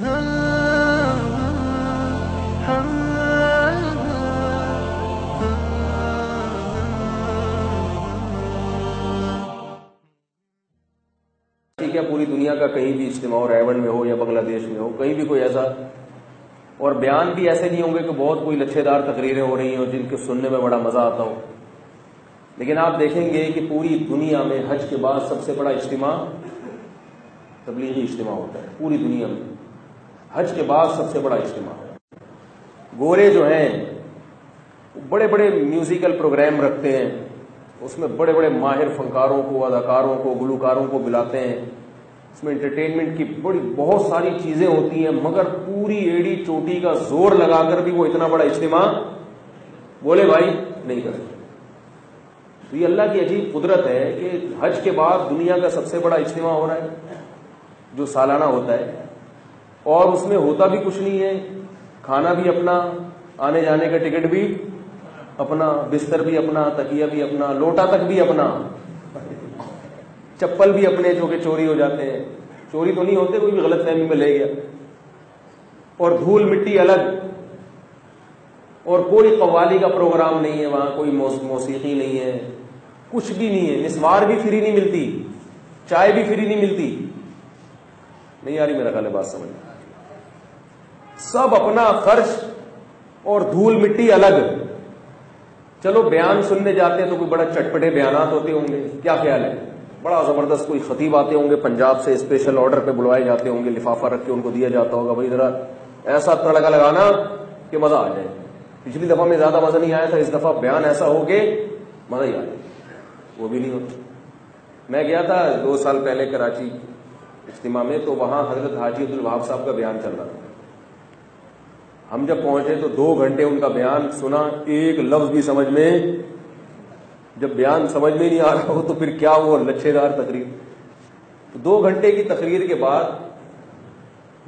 ٹھیک ہے، پوری دنیا کا کہیں بھی اجتماع ہو، رائے میں ہو یا بنگلہ دیش میں ہو، کہیں بھی کوئی ایسا، اور بیان بھی ایسے نہیں ہوں گے کہ بہت کوئی لچھے دار تقریریں ہو رہی ہوں جن کے سننے میں بڑا مزہ آتا ہو، لیکن آپ دیکھیں گے کہ پوری دنیا میں حج کے بعد سب سے بڑا اجتماع تبلیغی اجتماع ہوتا ہے. پوری دنیا میں حج کے بعد سب سے بڑا اجتماع. گورے جو ہیں بڑے بڑے میوزیکل پروگرام رکھتے ہیں، اس میں بڑے بڑے ماہر فنکاروں کو، اداکاروں کو، گلوکاروں کو بلاتے ہیں، اس میں انٹرٹینمنٹ کی بہت ساری چیزیں ہوتی ہیں، مگر پوری ایڑی چوٹی کا زور لگا کر بھی وہ اتنا بڑا اجتماع بولے بھائی نہیں کرتے. تو یہ اللہ کی عجیب قدرت ہے کہ حج کے بعد دنیا کا سب سے بڑا اجتماع ہو رہا ہے جو سالانہ ہوتا ہے، اور اس میں ہوتا بھی کچھ نہیں ہے، کھانا بھی اپنا، آنے جانے کا ٹکٹ بھی اپنا، بستر بھی اپنا، تکیہ بھی اپنا، لوٹا تک بھی اپنا، چپل بھی اپنے جو کہ چوری ہو جاتے ہیں، چوری تو نہیں ہوتے، کوئی بھی غلط فہمی میں لے گیا، اور دھول مٹی الگ، اور کوئی قوالی کا پروگرام نہیں ہے وہاں، کوئی موسیقی نہیں ہے، کچھ بھی نہیں ہے، مسوار بھی فری نہیں ملتی، چائے بھی فری نہیں ملتی. نہیں آ رہی میرا خیال ہے بات سمجھ، سب اپنا خرچ اور دھول مٹی الگ. چلو بیان سننے جاتے ہیں تو کوئی بڑا چٹپٹے بیانات ہوتے ہوں گے، کیا خیال ہے، بڑا زبردست کوئی خطیب آتے ہوں گے پنجاب سے، اسپیشل آرڈر پہ بلوائے جاتے ہوں گے، لفافہ رکھ کے ان کو دیا جاتا ہوگا، بھائی ذرا ایسا تڑکا لگانا کہ مزہ آ جائے. پچھلی دفعہ میں زیادہ مزہ نہیں آیا تھا، اس دفعہ بیان ایسا ہو کہ مزہ ہی آ جائے. وہ بھی نہیں ہوتا. میں گیا تھا 2 سال پہلے کراچی اجتماع میں، تو وہاں حضرت حاجی عبدالوہاب صاحب کا بیان چل رہا تھا. ہم جب پہنچے تو 2 گھنٹے ان کا بیان سنا، ایک لفظ بھی سمجھ میں، جب بیان سمجھ میں نہیں آ رہا ہو تو پھر کیا وہ لچھے دار تقریر. 2 گھنٹے کی تقریر کے بعد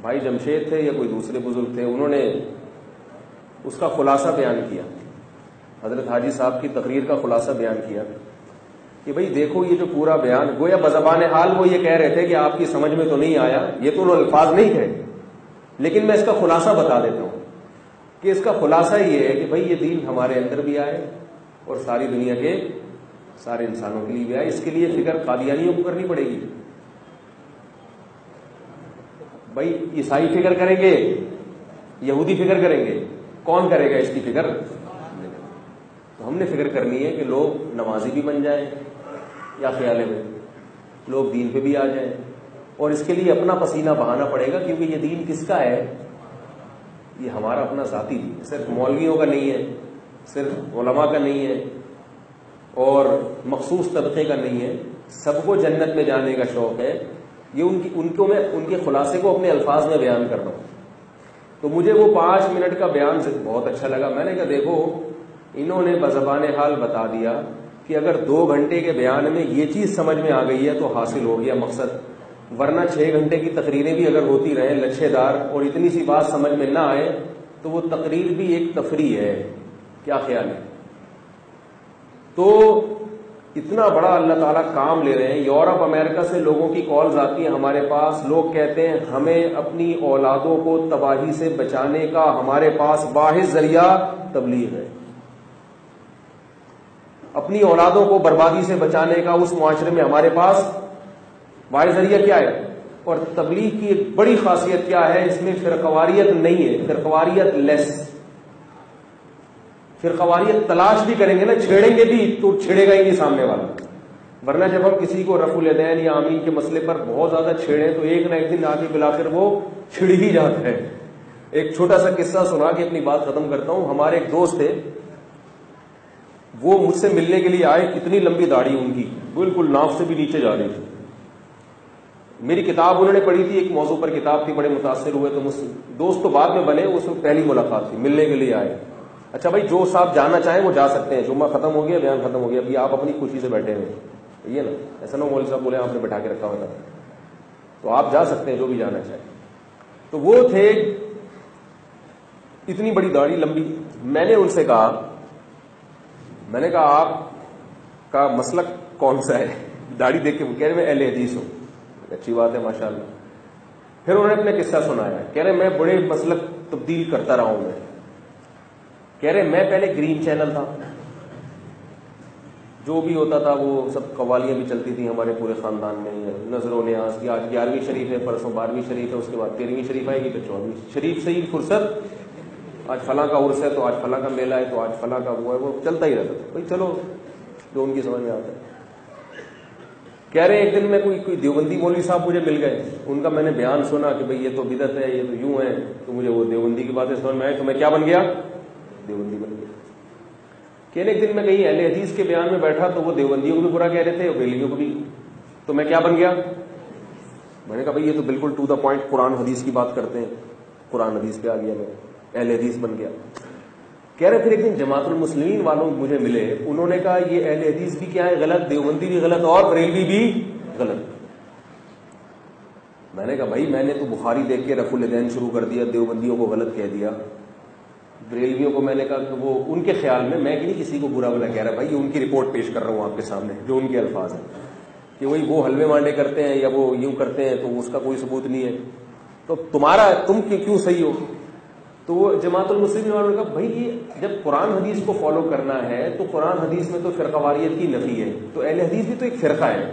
بھائی جمشید تھے یا کوئی دوسرے بزرگ تھے، انہوں نے اس کا خلاصہ بیان کیا، حضرت حاجی صاحب کی تقریر کا خلاصہ بیان کیا کہ بھئی دیکھو یہ جو پورا بیان، گویا بزبان حال وہ یہ کہہ رہے تھے کہ آپ کی سمجھ میں تو نہیں آیا، یہ تو انہوں الفاظ نہیں تھے، لیکن میں اس کا خلاصہ بتا دیتا ہوں کہ اس کا خلاصہ یہ ہے کہ بھئی یہ دین ہمارے اندر بھی آئے اور ساری دنیا کے سارے انسانوں کے لیے بھی آئے. اس کے لیے فکر قادیانیوں کو کرنی پڑے گی. بھئی عیسائی فکر کریں گے، یہودی فکر کریں گے، کون کرے گا اس کی فکر؟ تو ہم نے فکر کرنی ہے کہ لوگ نمازی بھی بن جائیں، یا خیال ہے لوگ دین پہ بھی آ جائیں، اور اس کے لیے اپنا پسینہ بہانا پڑے گا، کیونکہ یہ دین کس کا ہے؟ یہ ہمارا اپنا ذاتی دین، صرف مولویوں کا نہیں ہے، صرف علماء کا نہیں ہے، اور مخصوص طبقے کا نہیں ہے، سب کو جنت میں جانے کا شوق ہے. یہ ان کے خلاصے کو اپنے الفاظ میں بیان کر رہا ہوں. تو مجھے وہ 5 منٹ کا بیان بہت اچھا لگا. میں نے کہا دیکھو انہوں نے بزبان حال بتا دیا کہ اگر 2 گھنٹے کے بیان میں یہ چیز سمجھ میں آ گئی ہے تو حاصل ہو گیا مقصد، ورنہ 6 گھنٹے کی تقریریں بھی اگر ہوتی رہیں لچھے دار اور اتنی سی بات سمجھ میں نہ آئے تو وہ تقریر بھی ایک تفریح ہے. کیا خیال ہے؟ تو اتنا بڑا اللہ تعالیٰ کام لے رہے ہیں. یورپ امریکہ سے لوگوں کی کالز آتی ہیں ہمارے پاس، لوگ کہتے ہیں ہمیں اپنی اولادوں کو تباہی سے بچانے کا ہمارے پاس واحد ذریعہ تبلیغ ہے. اپنی اولادوں کو بربادی سے بچانے کا اس معاشرے میں ہمارے پاس واحد ذریعہ کیا ہے؟ اور تبلیغ کی ایک بڑی خاصیت کیا ہے؟ اس میں فرقواریت نہیں ہے، فرقواریت لیس. فرقواریت تلاش بھی کریں گے نا، چھیڑیں گے بھی تو چھیڑے گا ہی نہیں سامنے والا. ورنہ جب ہم کسی کو رفع الیدین یا آمین کے مسئلے پر بہت زیادہ چھیڑیں تو ایک نہ ایک دن آدمی بلاکر وہ چھڑ ہی جاتا ہے. ایک چھوٹا سا قصہ سنا کے اپنی بات ختم کرتا ہوں. ہمارے ایک دوست تھے، وہ مجھ سے ملنے کے لیے آئے، کتنی لمبی داڑھی ان کی، بالکل ناف سے بھی نیچے جا رہی تھی. میری کتاب انہوں نے پڑھی تھی، ایک موضوع پر کتاب تھی، بڑے متاثر ہوئے. تو مجھ سے دوست تو بعد میں بنے، اس میں پہلی ملاقات تھی، ملنے کے لیے آئے. اچھا بھائی جو صاحب جانا چاہیں وہ جا سکتے ہیں، جمعہ ختم ہو گیا، بیان ختم ہو گیا، ابھی آپ اپنی خوشی سے بیٹھے ہوئے، یہ نا ایسا نہ مولوی صاحب بولے آپ نے بٹھا کے رکھا ہوا تھا، تو آپ جا سکتے ہیں جو بھی جانا چاہیں. تو وہ تھے اتنی بڑی داڑھی لمبی. میں نے ان سے کہا، میں نے کہا آپ کا مسلک کون سا ہے؟ داڑھی دیکھ کے کہہ رہے میں اہل حدیث ہوں. اچھی بات ہے ماشاء اللہ. پھر انہوں نے اپنے قصہ سنایا، کہہ رہے میں بڑے مسلک تبدیل کرتا رہا ہوں میں، کہہ رہے میں پہلے گرین چینل تھا، جو بھی ہوتا تھا وہ سب قوالیاں بھی چلتی تھیں ہمارے پورے خاندان میں، نظر و نیاز کی، آج 11ویں شریف ہے، پرسوں 12ویں شریف ہے، اس کے بعد 13ویں شریف آئے گی، پھر 14ویں شریف سے ہی فرصت، آج فلاں کا عرس ہے تو آج فلاں کا میلہ ہے تو آج فلاں کا وہ ہے، وہ چلتا ہی رہتا تھا بھائی، چلو جو ان کی سمجھ میں آتا ہے۔ کہہ رہے ایک دن میں کوئی دیوبندی مولوی صاحب مجھے مل گئے، ان کا میں نے بیان سنا کہ بھئی یہ تو بدعت ہے، یہ تو یوں ہے، تو مجھے وہ دیوبندی کی باتیں سمجھ میں آئی، تو میں کیا بن گیا؟ دیوبندی بن گیا۔ کہنے ایک دن میں کہیں اہل حدیث کے بیان میں بیٹھا تو وہ دیوبندیوں کو بھی برا کہہ رہے تھے اور بریلویوں کو بھی، تو میں کیا بن گیا؟ میں نے کہا بھئی یہ تو بالکل ٹو دا پوائنٹ قرآن حدیث کی بات کرتے ہیں، قرآن حدیث پہ آ گیا، میں اہل حدیث بن گیا۔ کہہ رہے پھر ایک دن جماعت المسلمین والوں مجھے ملے، انہوں نے کہا یہ اہل حدیث بھی کیا ہے غلط، دیوبندی بھی غلط اور بریلوی بھی غلط۔ میں نے کہا بھائی میں نے تو بخاری دیکھ کے رفع الیدین شروع کر دیا، دیوبندیوں کو غلط کہہ دیا، بریلویوں کو میں نے کہا کہ وہ ان کے خیال میں نہیں کسی کو برا بلا کہہ رہا، بھائی یہ ان کی رپورٹ پیش کر رہا ہوں آپ کے سامنے، جو ان کے الفاظ ہیں کہ وہی وہ حلوے مانڈے کرتے ہیں یا وہ یوں کرتے ہیں تو اس کا کوئی ثبوت نہیں ہے، تو تم کیوں صحیح ہو؟ تو وہ جماعت المسلمین والوں نے کہا بھائی یہ جب قرآن حدیث کو فالو کرنا ہے تو قرآن حدیث میں تو فرقہ واریت کی نفی ہے، تو اہل حدیث بھی تو ایک فرقہ ہے،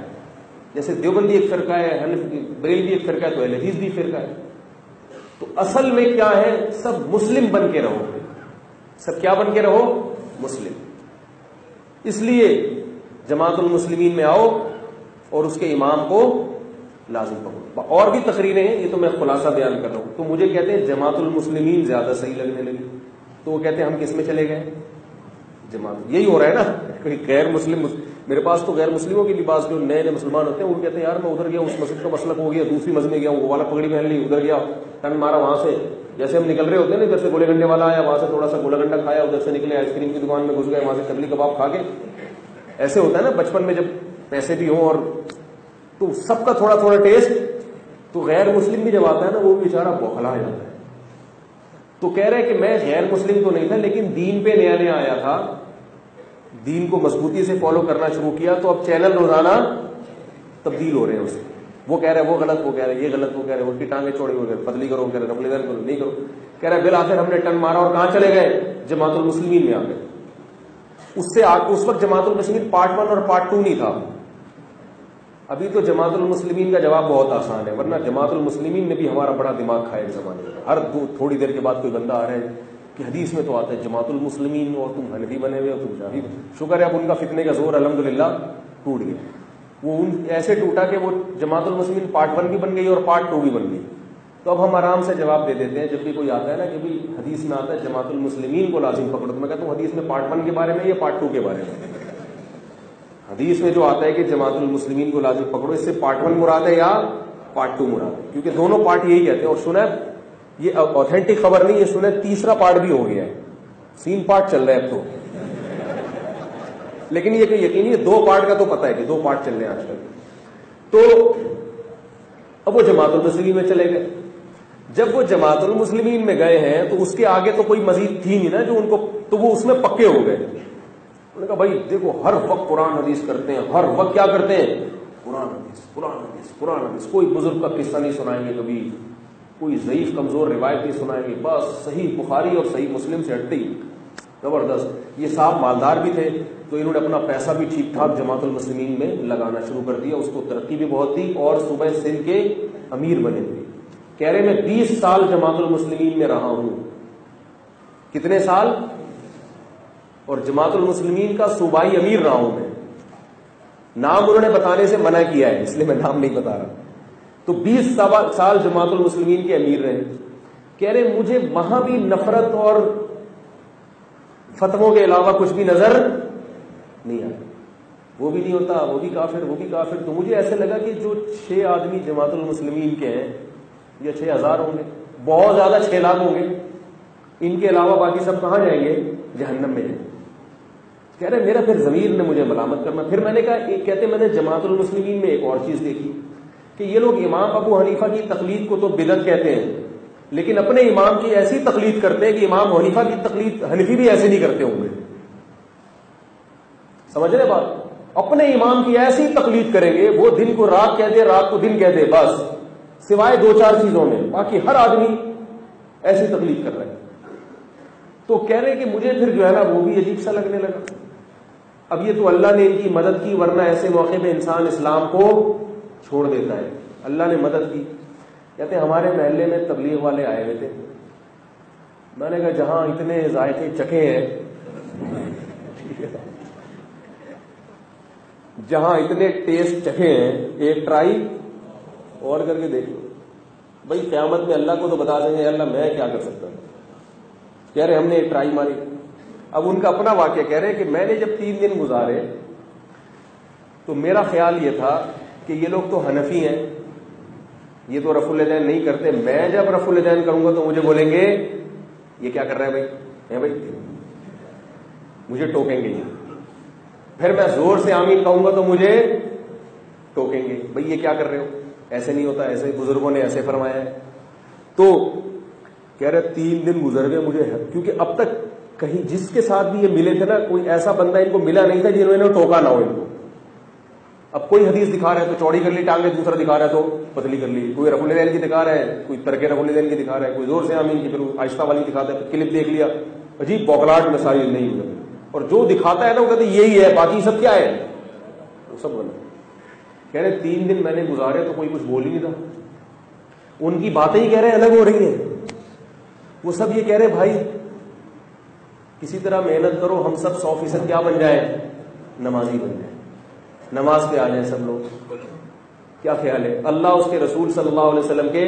جیسے دیوبندی ایک فرقہ ہے، بریلوی ایک فرقہ ہے، تو اہل حدیث بھی فرقہ ہے، تو اصل میں کیا ہے، سب مسلم بن کے رہو، سب کیا بن کے رہو؟ مسلم۔ اس لیے جماعت المسلمین میں آؤ اور اس کے امام کو لازم پکڑو۔ اور بھی تقریریں ہیں، یہ تو میں خلاصہ بیان کر رہا ہوں۔ تو مجھے کہتے ہیں جماعت المسلمین زیادہ صحیح لگنے لگی، تو وہ کہتے ہیں ہم کس میں چلے گئے؟ جماعت۔ یہی ہو رہا ہے نا، کوئی غیر مسلم، میرے پاس تو غیر مسلموں کے لباس جو نئے مسلمان ہوتے ہیں وہ کہتے ہیں یار میں ادھر گیا اس مسجد کا مسلک ہو گیا، دوسری مسجد میں گیا وہ والا پگڑی پہن لی، ادھر گیا ٹن مارا، وہاں سے جیسے ہم نکل رہے ہوتے ہیں نا، ادھر سے گولے گنڈے والا آیا، وہاں سے تھوڑا سا گولا گنڈا کھایا، ادھر سے نکلے آئس کریم کی دکان میں گھس گئے، وہاں سے کتلی کباب کھا کے، ایسے ہوتا ہے نا بچپن میں جب پیسے بھی ہوں اور تو سب کا تھوڑا تھوڑا ٹیسٹ، تو غیر مسلم بھی جب آتا ہے نا وہ بیچارہ بوکھلا جاتا ہے۔ تو کہہ رہے کہ میں غیر مسلم تو نہیں تھا لیکن دین پہ نیا نیا آیا تھا، دین کو مضبوطی سے فالو کرنا شروع کیا، تو اب چینل روزانہ تبدیل ہو رہے ہیں اس سے، وہ کہہ رہے وہ غلط، وہ کہہ رہے یہ غلط، وہ کہہ رہے الٹی ٹانگیں چھوڑی، وہ پتلی کرو، کہہ رہے رفع الیدین کرو، نہیں کرو، کہہ رہے بالآخر ہم نے ٹن مارا اور کہاں چلے گئے؟ جماعت المسلمین میں آ گئے۔ اس وقت جماعت المسلمین پارٹ 1 اور پارٹ 2 نہیں تھا، ابھی تو جماعت المسلمین کا جواب بہت آسان ہے، ورنہ جماعت المسلمین نے بھی ہمارا بڑا دماغ کھایا ایک زمانے میں، ہر تھوڑی دیر کے بعد کوئی بندہ آ رہا ہے کہ حدیث میں تو آتا ہے جماعت المسلمین اور تم حنفی بنے ہوئے ہو، تم شافعی، شکر ہے اب ان کا فتنے کا زور الحمدللہ ٹوٹ گیا، وہ ایسے ٹوٹا کہ وہ جماعت المسلمین پارٹ 1 بھی بن گئی اور پارٹ 2 بھی بن گئی۔ تو اب ہم آرام سے جواب دے دیتے ہیں جب بھی کوئی آتا ہے نا کہ بھی حدیث میں آتا ہے جماعت المسلمین کو لازم پکڑو، تو میں کہتا ہوں حدیث میں پارٹ 1 کے بارے میں یا پارٹ 2 کے بارے میں؟ حدیث میں جو آتا ہے کہ جماعت المسلمین کو لازم پکڑو، اس سے پارٹ 1 مراد ہے یا پارٹ 2 مراد ہے؟ کیونکہ دونوں پارٹ یہی کہتے ہیں، اور سنا یہ اوتھینٹک خبر نہیں ہے، سنا تیسرا پارٹ بھی ہو گیا ہے، 3 پارٹ چل رہا ہے اب تو، لیکن یہ کہ یقینی 2 پارٹ کا تو پتا ہے کہ 2 پارٹ چل رہے ہیں آج کل۔ تو اب وہ جماعت المسلمین میں چلے گئے، جب وہ جماعت المسلمین میں گئے ہیں تو اس کے آگے تو کوئی مزید تھی نہیں نا جو ان کو، تو وہ اس میں پکے ہو گئے۔ انہوں نے کہا بھائی دیکھو ہر وقت قرآن حدیث کرتے ہیں، ہر وقت کیا کرتے ہیں؟ قرآن حدیث، قرآن حدیث، قرآن حدیث، کوئی بزرگ کا قصہ نہیں سنائیں گے کبھی، کوئی ضعیف کمزور روایت نہیں سنائیں گے، بس صحیح بخاری اور صحیح مسلم سے ہٹتے ہی زبردست۔ یہ صاحب مالدار بھی تھے تو انہوں نے اپنا پیسہ بھی ٹھیک ٹھاک جماعت المسلمین میں لگانا شروع کر دیا، اس کو ترقی بھی بہت تھی اور صوبہ سندھ کے امیر بنے تھے۔ کہہ رہے میں 20 سال جماعت المسلمین میں رہا ہوں۔ کتنے سال؟ اور جماعت المسلمین کا صوبائی امیر رہا ہوں میں، نام انہوں نے بتانے سے منع کیا ہے اس لیے میں نام نہیں بتا رہا۔ تو 20 سال جماعت المسلمین کے امیر رہے۔ کہہ رہے مجھے وہاں بھی نفرت اور فتووں کے علاوہ کچھ بھی نظر نہیں آیا، وہ بھی نہیں ہوتا، وہ بھی کافر، وہ بھی کافر۔ تو مجھے ایسے لگا کہ جو 6 آدمی جماعت المسلمین کے ہیں یا 6000 ہوں گے، بہت زیادہ 6 لاکھ ہوں گے، ان کے علاوہ باقی سب کہاں جائیں گے؟ جہنم میں جائیں گے۔ کہہ رہے میرا پھر ضمیر نے مجھے ملامت کرنا، پھر میں نے کہا کہتے میں نے جماعت المسلمین میں ایک اور چیز دیکھی کہ یہ لوگ امام ابو حنیفہ کی تقلید کو تو بدعت کہتے ہیں، لیکن اپنے امام کی ایسی تقلید کرتے ہیں کہ امام حنیفہ کی تقلید حنفی بھی ایسے نہیں کرتے ہوں گے۔ سمجھ رہے بات؟ اپنے امام کی ایسی تقلید کریں گے، وہ دن کو رات کہہ دے، رات کو دن کہہ دے، بس سوائے 2-4 چیزوں میں، باقی ہر آدمی ایسی تکلیف کر رہا ہے. تو کہہ رہے کہ مجھے پھر جو ہے نا وہ بھی عجیب سا لگنے لگا. اب یہ تو اللہ نے ان کی مدد کی، ورنہ ایسے موقع پہ انسان اسلام کو چھوڑ دیتا ہے. اللہ نے مدد کی. کہتے ہیں ہمارے محلے میں تبلیغ والے آئے ہوئے تھے. میں نے کہا جہاں اتنے ذائقے چکھے ہیں، جہاں اتنے ٹیسٹ چکھے ہیں، ایک ٹرائی اور کر کے دیکھ لو. بھائی قیامت میں اللہ کو تو بتا دیں گے اللہ میں کیا کر سکتا ہوں. کہہ رہے ہم نے ایک ٹرائی ماری. اب ان کا اپنا واقعہ کہہ رہے کہ میں نے جب 3 دن گزارے تو میرا خیال یہ تھا کہ یہ لوگ تو حنفی ہیں، یہ تو رفع الیدین نہیں کرتے. میں جب رفع الیدین کروں گا تو مجھے بولیں گے یہ کیا کر رہا ہے بھائی، مجھے ٹوکیں گے. یہ پھر میں زور سے آمین کہوں گا تو مجھے ٹوکیں گے، بھائی یہ کیا کر رہے ہو، ایسے نہیں ہوتا، ایسے بزرگوں نے ایسے فرمایا ہے. تو کہہ رہے 3 دن گزر گئے مجھے، کیونکہ اب تک کہیں جس کے ساتھ بھی یہ ملے تھے نا، کوئی ایسا بندہ ان کو ملا نہیں تھا جنہوں نے ٹوکا نہ ہو ان کو. اب کوئی حدیث دکھا رہا ہے تو چوڑی کر لی ٹانگیں، دوسرا دکھا رہا ہے تو پتلی کر لی. کوئی رفع الیدین کی دکھا رہا ہے، کوئی ترک رفع الیدین کی دکھا رہا ہے، کوئی زور سے آمین کی، پھر آہستہ والی دکھاتا ہے، پھر کلپ دیکھ لیا، عجیب بوکلاٹ میں ساری نہیں ہوئی. اور جو دکھاتا ہے نا وہ کہتے یہی ہے، باقی سب کیا ہے، وہ سب غلط. کہہ رہے 3 دن میں نے گزارے تو کوئی کچھ بول ہی نہیں تھا. ان کی باتیں ہی کہہ رہے الگ ہو رہی ہیں. وہ سب یہ کہہ رہے بھائی کسی طرح محنت کرو، ہم سب 100% کیا بن جائیں، نمازی بن جائیں، نماز پہ آ جائیں سب لوگ. کیا خیال ہے، اللہ اس کے رسول صلی اللہ علیہ وسلم کے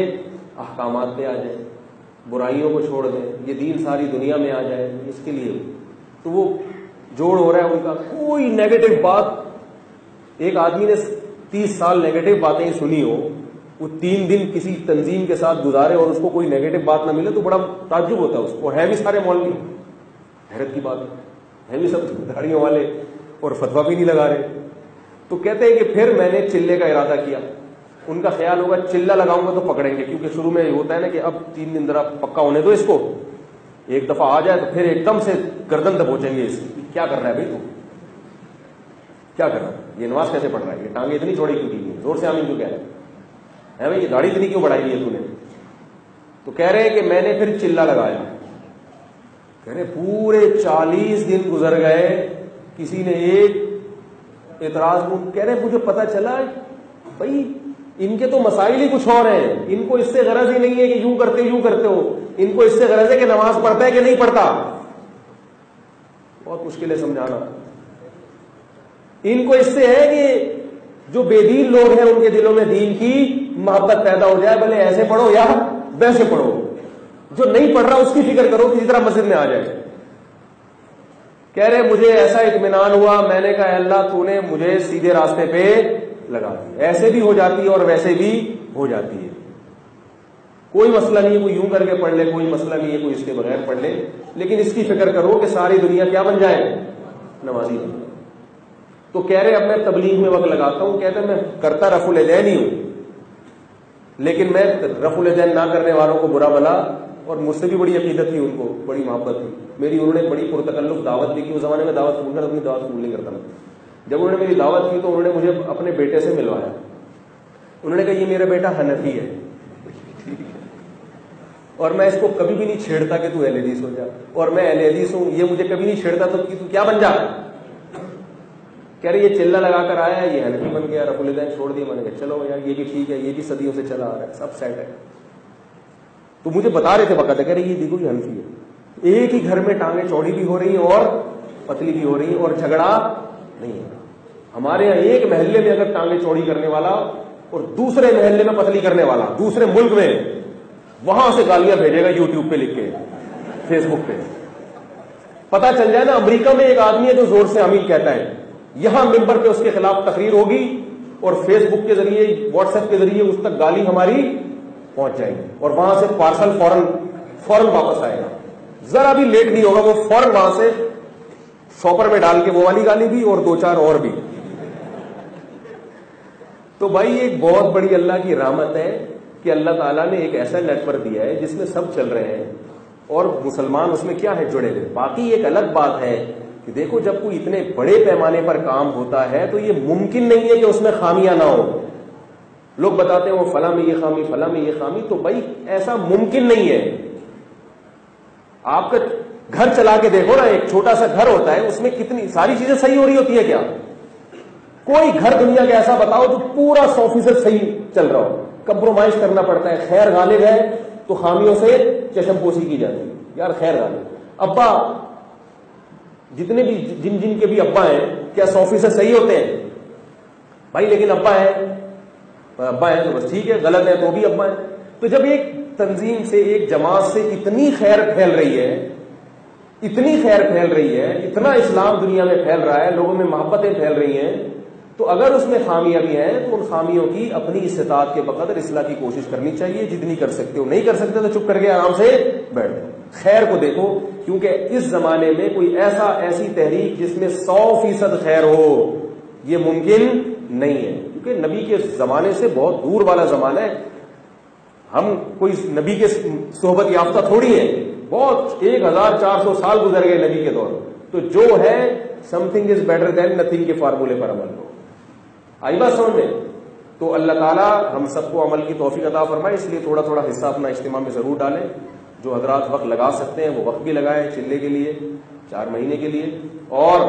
احکامات پہ آ جائیں، برائیوں کو چھوڑ دیں، یہ دین ساری دنیا میں آ جائے. اس کے لیے تو وہ جوڑ ہو رہا ہے ان کا. کوئی نیگیٹو بات، ایک آدمی نے 30 سال نیگیٹو باتیں سنی ہو، وہ 3 دن کسی تنظیم کے ساتھ گزارے اور اس کو کوئی نیگیٹو بات نہ ملے تو بڑا تعجب ہوتا ہے اس کو. اور ہے بھی سارے مولوی، حیرت کی بات ہے بھی سب داڑھیوں والے اور فتویٰ بھی نہیں لگا رہے. تو کہتے ہیں کہ پھر میں نے چلے کا ارادہ کیا. ان کا خیال ہوگا چلا لگاؤں گا تو پکڑیں گے، کیونکہ شروع میں ہوتا ہے نا کہ اب 3 دن ذرا پکا ہونے دو اس کو، ایک دفعہ آ جائے تو پھر ایک دم سے گردن دبوچیں گے اس کی. کیا کر رہا ہے بھائی تو کیا کر رہا ہے، یہ نماز کیسے پڑھ رہا ہے، یہ ٹانگیں اتنی چوڑی کیوں کی، زور سے آمین کیوں کہہ رہا ہے بھائی، یہ داڑھی اتنی کیوں بڑھائی ہے تو نے. تو کہہ رہے ہیں کہ میں نے پھر چلا لگایا. کہہ رہے پورے 40 دن گزر گئے، کسی نے ایک اعتراض. کہہ رہے مجھے پتا چلا بھائی ان کے تو مسائل ہی کچھ اور ہیں، ان کو اس سے غرض ہی نہیں ہے کہ یوں کرتے ہو، ان کو اس سے غرض ہے کہ نماز پڑھتا ہے کہ نہیں پڑھتا. بہت مشکل ہے سمجھانا. ان کو اس سے ہے کہ جو بے دین لوگ ہیں ان کے دلوں میں دین کی محبت پیدا ہو جائے، بھلے ایسے پڑھو یا ویسے پڑھو. جو نہیں پڑھ رہا اس کی فکر کرو کسی طرح مسجد میں آ جائے. کہہ رہے مجھے ایسا اطمینان ہوا، میں نے کہا اللہ تو نے مجھے سیدھے راستے پہ لگا دیا. ایسے بھی ہو جاتی ہے اور ویسے بھی ہو جاتی ہے، کوئی مسئلہ نہیں ہے. کوئی یوں کر کے پڑھ لے، کوئی مسئلہ نہیں ہے، کوئی اس کے بغیر پڑھ لے، لیکن اس کی فکر کرو کہ ساری دنیا کیا بن جائے، نمازی بن جائے. تو کہہ رہے اب میں تبلیغ میں وقت لگاتا ہوں. کہتے میں کرتا رفع الیدین ہی ہوں، لیکن میں رفع الیدین نہ کرنے والوں کو برا بلا، اور مجھ سے بھی بڑی عقیدت تھی، ان کو بڑی محبت تھی میری. انہوں نے بڑی پرتکلف دعوت بھی کی. اس زمانے میں دعوت قبول کر، اپنی دعوت قبول نہیں کرتا میں. جب انہوں نے میری دعوت کی تو انہوں نے مجھے اپنے بیٹے سے ملوایا. انہوں نے کہا یہ میرا بیٹا حنفی ہے اور میں اس کو کبھی بھی نہیں چھیڑتا کہ تو اہل حدیث ہو جا، اور میں اہل حدیث ہوں، یہ مجھے کبھی نہیں چھیڑتا تو کیا بن جا. کہہ رہے یہ چلا لگا کر آیا، یہ حنفی بن گیا، رفع الیدین چھوڑ دیا. میں نے کہا چلو یار یہ بھی ٹھیک ہے، یہ بھی صدیوں سے چلا آ رہا ہے، سب سیٹ ہے. تو مجھے بتا رہے تھے وقت ہے، کہہ رہے یہ دیکھو یہ حنفی ہے. ایک ہی گھر میں ٹانگیں چوڑی بھی ہو رہی ہیں اور پتلی بھی ہو رہی ہیں، اور جھگڑا نہیں ہے. ہمارے یہاں ایک محلے میں اگر ٹانگیں چوڑی کرنے والا اور دوسرے محلے میں پتلی کرنے والا دوسرے ملک میں، وہاں سے گالیاں بھیجے گا یوٹیوب پہ لکھ کے، فیس بک پہ. پتا چل جائے نا امریکہ میں ایک آدمی ہے جو زور سے آمین کہتا ہے، یہاں ممبر پہ اس کے خلاف تقریر ہوگی اور فیس بک کے ذریعے واٹس ایپ کے ذریعے اس تک گالی ہماری پہنچ جائے گی، اور وہاں سے پارسل فوراً واپس آئے گا. ذرا بھی لیٹ نہیں ہوگا، وہ فوراً وہاں سے شاپر میں ڈال کے وہ والی گالی بھی اور 2-4 اور بھی. تو بھائی ایک بہت بڑی اللہ کی رحمت ہے کہ اللہ تعالیٰ نے ایک ایسا نیٹ ورک دیا ہے جس میں سب چل رہے ہیں، اور مسلمان اس میں کیا ہے جڑے ہوئے. باقی ایک الگ بات ہے کہ دیکھو جب کوئی اتنے بڑے پیمانے پر کام ہوتا ہے تو یہ ممکن نہیں ہے کہ اس میں خامیاں نہ ہو. لوگ بتاتے ہیں وہ فلاں میں یہ خامی، فلاں میں یہ خامی، تو بھائی ایسا ممکن نہیں ہے. آپ کا گھر چلا کے دیکھو نا، ایک چھوٹا سا گھر ہوتا ہے، اس میں کتنی ساری چیزیں صحیح ہو رہی ہوتی ہے کیا؟ کوئی گھر دنیا کا ایسا بتاؤ جو پورا 100% صحیح چل رہا ہو. کمپرومائز کرنا پڑتا ہے. خیر غالب ہے تو خامیوں سے چشم پوشی کی جاتی ہے. یار خیر غالب. ابا جتنے بھی جن کے بھی ابا ہیں، کیا 100% صحیح ہوتے ہیں بھائی؟ لیکن ابا ہے تو بس ٹھیک ہے، غلط ہے تو بھی ابا ہے. تو جب ایک تنظیم سے، ایک جماعت سے اتنی خیر پھیل رہی ہے، اتنی خیر پھیل رہی ہے، اتنا اسلام دنیا میں پھیل رہا ہے، لوگوں میں محبتیں پھیل رہی ہیں، تو اگر اس میں خامیاں بھی ہیں تو ان خامیوں کی اپنی استطاعت کے بقدر اصلاح کی کوشش کرنی چاہیے. جتنی کر سکتے ہو. نہیں کر سکتے تو چپ کر کے آرام سے بیٹھ جاؤ. خیر کو دیکھو، کیونکہ اس زمانے میں کوئی ایسی تحریک جس میں 100% خیر ہو، یہ ممکن نہیں ہے. کیونکہ نبی کے زمانے سے بہت دور والا زمانہ ہے. ہم کوئی نبی کے صحبت یافتہ تھوڑی ہے. بہت 1400 سال گزر گئے نبی کے دور. تو جو ہے some thing is better than nothing کے فارمولے پر عمل ہو. آئی بات سمجھ میں؟ تو اللہ تعالیٰ ہم سب کو عمل کی توفیق عطا فرمائے. اس لیے تھوڑا تھوڑا حصہ اپنا اجتماع میں ضرور ڈالیں. جو حضرات وقت لگا سکتے ہیں وہ وقت بھی لگائیں، چلے کے لیے 4 مہینے کے لیے، اور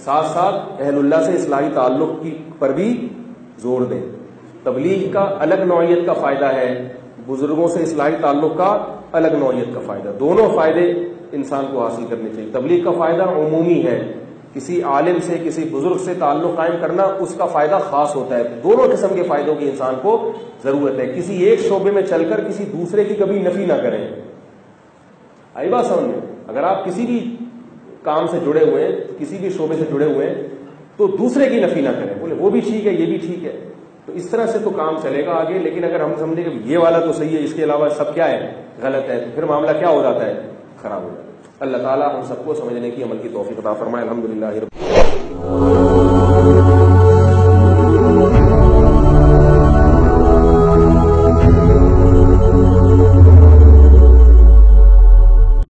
ساتھ ساتھ اہل اللہ سے اصلاحی تعلق پر بھی زور دیں. تبلیغ کا الگ نوعیت کا فائدہ ہے، بزرگوں سے اصلاحی تعلق کا الگ نوعیت کا فائدہ. دونوں فائدے انسان کو حاصل کرنے چاہیے. تبلیغ کا فائدہ عمومی ہے، کسی عالم سے، کسی بزرگ سے تعلق قائم کرنا اس کا فائدہ خاص ہوتا ہے. دونوں قسم کے فائدوں کی انسان کو ضرورت ہے. کسی ایک شعبے میں چل کر کسی دوسرے کی کبھی نفی نہ کریں. آئی بات سمجھ میں؟ اگر آپ کسی بھی کام سے جڑے ہوئے ہیں، کسی بھی شعبے سے جڑے ہوئے ہیں، تو دوسرے کی نفی نہ کریں. بولے وہ بھی ٹھیک ہے، یہ بھی ٹھیک ہے. تو اس طرح سے تو کام چلے گا آگے. لیکن اگر ہم سمجھیں کہ یہ والا تو صحیح ہے، اس کے علاوہ سب کیا ہے، غلط ہے، تو پھر معاملہ کیا ہو جاتا ہے، خراب ہو جاتا ہے. اللہ تعالیٰ ہم سب کو سمجھنے کی، عمل کی توفیق عطا فرمائے. الحمدللہ.